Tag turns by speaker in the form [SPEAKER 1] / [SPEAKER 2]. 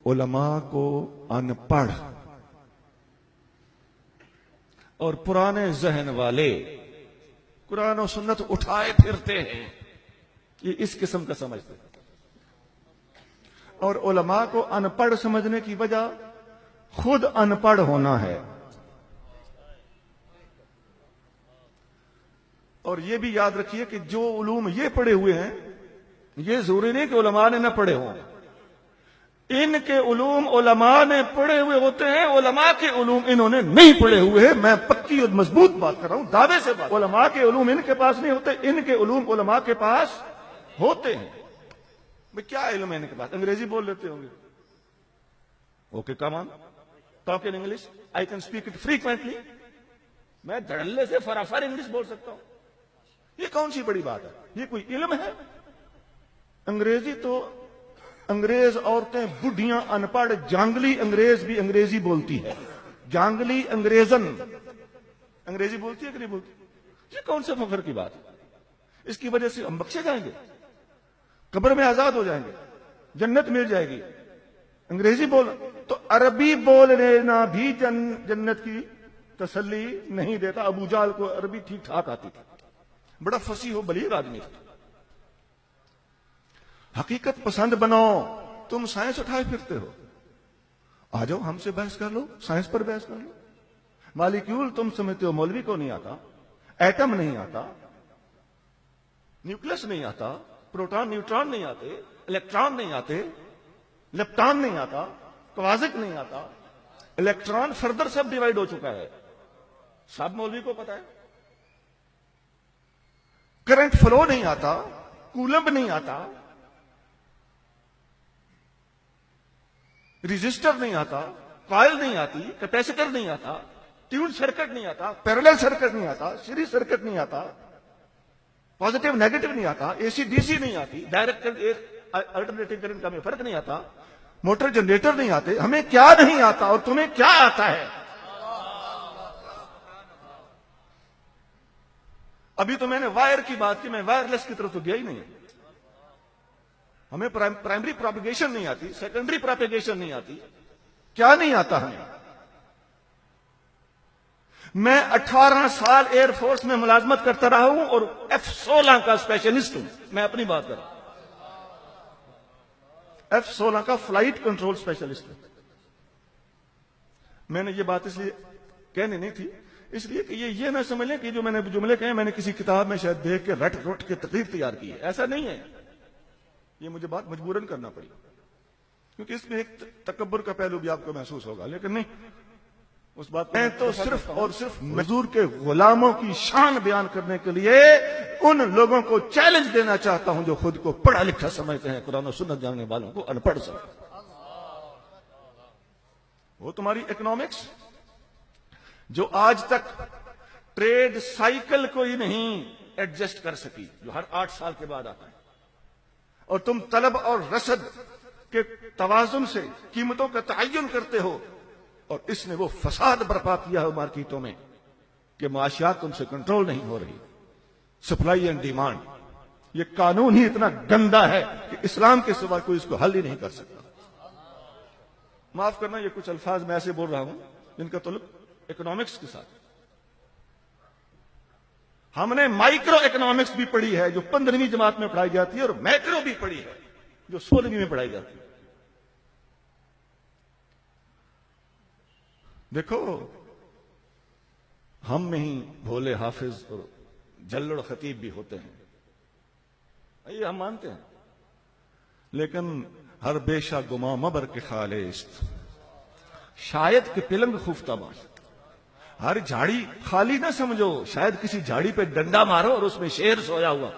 [SPEAKER 1] उलमा को अनपढ़ और पुराने जहन वाले कुरान और सुन्नत उठाए फिरते हैं, ये इस किस्म का समझते हैं। और उलमा को अनपढ़ समझने की वजह खुद अनपढ़ होना है। और यह भी याद रखिए कि जो उलूम ये पढ़े हुए हैं, ये जरूरी नहीं कि उलमा ने न पढ़े हों। इनके उलूम उलमा ने पढ़े हुए होते हैं, उलमा के उलूम इन्होंने नहीं पढ़े हुए हैं। मैं पक्की और मजबूत बात कर रहा हूं, दावे से बात। उलमा के उलूम इनके पास नहीं होते, इनके उलूम उलमा के पास होते हैं। भाई क्या इल्म है इनके पास? अंग्रेजी बोल लेते होंगे। Okay, come on, talk in English, I can speak it frequently. मैं धड़ल्ले से फराफर इंग्लिश बोल सकता हूं। ये कौन सी बड़ी बात है? ये कोई इल्म है? अंग्रेजी तो अंग्रेज औरतें, बुढ़ियां, अनपढ़, जांगली अंग्रेज भी अंग्रेजी बोलती है। जांगली अंग्रेजन अंग्रेजी बोलती है कि नहीं बोलती? ये कौन से फख्र की बात है? इसकी वजह से हम बख्शे जाएंगे, कब्र में आजाद हो जाएंगे, जन्नत मिल जाएगी। अंग्रेजी बोल तो अरबी बोल लेना भी जन्नत की तसल्ली नहीं देता। अबू जाल को अरबी ठीक ठाक आती थी, बड़ा फसी हो, बलीग आदमी था। हकीकत पसंद बनो। तुम साइंस उठाए फिरते हो, आ जाओ हमसे बहस कर लो, साइंस पर बहस कर लो। मालिक्यूल तुम समझते हो, मौलवी को नहीं आता। एटम नहीं आता, न्यूक्लियस नहीं आता, प्रोटॉन न्यूट्रॉन नहीं आते, इलेक्ट्रॉन नहीं आते, लेप्टॉन नहीं आता, क्वाजिक नहीं आता। इलेक्ट्रॉन फर्दर सब डिवाइड हो चुका है, सब मौलवी को पता है। करंट फ्लो नहीं आता, कूलम्ब नहीं आता, रजिस्टर नहीं आता, कॉइल नहीं आती, कैपेसिटर नहीं आता, ट्यून सर्किट नहीं आता, पैरेलल सर्किट नहीं आता, सीरीज सर्किट नहीं आता, पॉजिटिव नेगेटिव नहीं आता, एसी डीसी नहीं आती, डायरेक्ट अल्टरनेटिंग करंट का में फर्क नहीं आता, मोटर जनरेटर नहीं आते। हमें क्या नहीं आता और तुम्हें क्या आता है? अभी तो मैंने वायर की बात की, मैं वायरलेस की तरफ तो गया ही नहीं। हमें प्राइमरी प्रोपेगेशन नहीं आती, सेकेंडरी प्रोपेगेशन नहीं आती। क्या नहीं आता हमें? मैं 18 साल एयरफोर्स में मुलाजमत करता रहा हूं और F-16 का स्पेशलिस्ट हूं। मैं अपनी बात कर रहा हूं, F-16 का फ्लाइट कंट्रोल स्पेशलिस्ट हूं। मैंने ये बात इसलिए कहनी नहीं थी, इसलिए कि ये ना समझ लें कि जो मैंने जुमले कहे मैंने किसी किताब में शायद देख के रट रट के तकरीर तैयार की है। ऐसा नहीं है, ये मुझे बात मजबूरन करना पड़ी, क्योंकि इसमें एक तकब्बुर का पहलू भी आपको महसूस होगा। लेकिन नहीं, उस बात में तो सिर्फ और सिर्फ मजदूर के गुलामों की शान बयान करने के लिए उन लोगों को चैलेंज देना चाहता हूं जो खुद को पढ़ा लिखा समझते हैं, कुरान और सुन्नत जानने वालों को अनपढ़ समझते। वो तुम्हारी इकोनॉमिक्स जो आज तक ट्रेड साइकिल को ही नहीं एडजस्ट कर सकी, जो हर 8 साल के बाद आता है, और तुम तलब और रसद के तवाजुन से कीमतों का तयन करते हो, और इसने वो फसाद बर्पा किया है मार्केटों में कि माशियात तुमसे कंट्रोल नहीं हो रही। सप्लाई एंड डिमांड, ये कानून ही इतना गंदा है कि इस्लाम के सिवा कोई इसको हल ही नहीं कर सकता। माफ करना, ये कुछ अल्फाज मैं ऐसे बोल रहा हूं जिनका ताल्लुक इकोनॉमिक्स के साथ। हमने माइक्रो इकोनॉमिक्स भी पढ़ी है जो 15वीं जमात में पढ़ाई जाती है, और मैक्रो भी पढ़ी है जो 16वीं में पढ़ाई जाती है। देखो, हम में ही भोले हाफिज और जल्लड़ खतीब भी होते हैं, ये हम मानते हैं। लेकिन हर बेशा गुमा मबर के खालिस्त, शायद के पिलंग खुफ्ता मार। हर झाड़ी खाली ना समझो, शायद किसी झाड़ी पे डंडा मारो और उसमें शेर सोया हुआ।